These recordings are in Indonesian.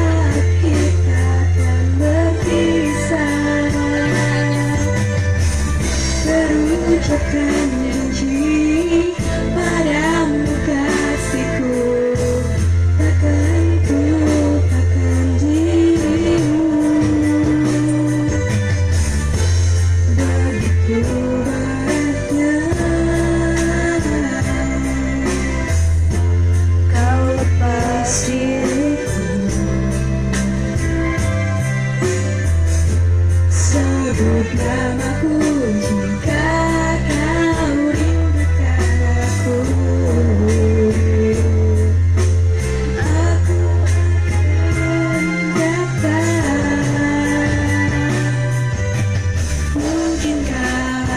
saat kita akan berpisah, terucapkan janji padamu kasihku, takkan ku lupakan dirimu. Begitu beratnya kau lepas diriku, sebut namaku jika kau rindukan aku. Aku akan datang. Mungkinkah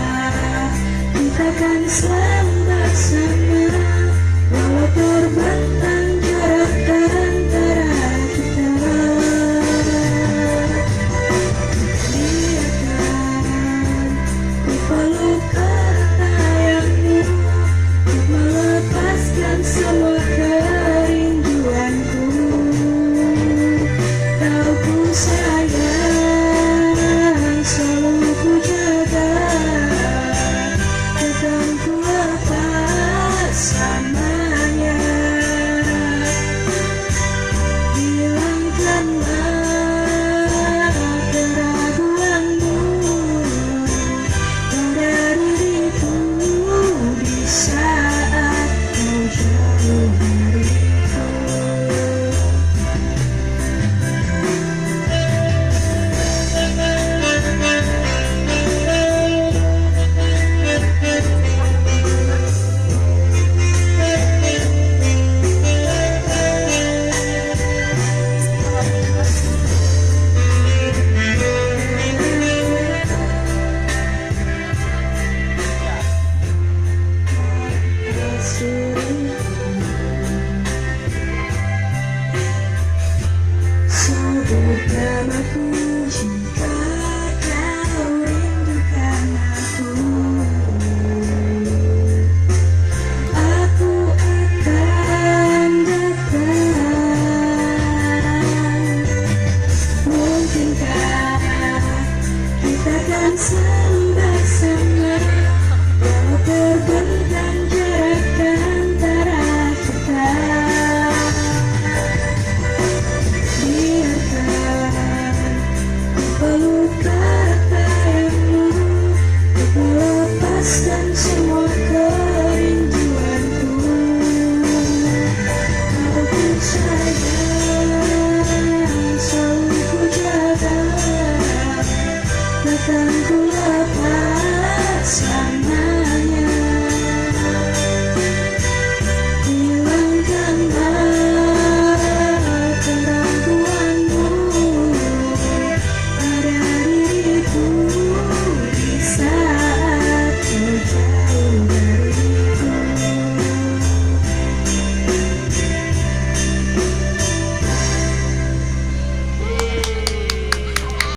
kita akan selalu bersama, walau terbentang jarak antara kita. Biarkan ku peluk erat sayangmu, untuk melepaskan semua kerinduanku. Kau ku sayang, selalu ku jaga, takkan ku lepas selamanya. Hilangkanlah keraguanmu pada diriku di saat kau jauh dariku. Sebut namaku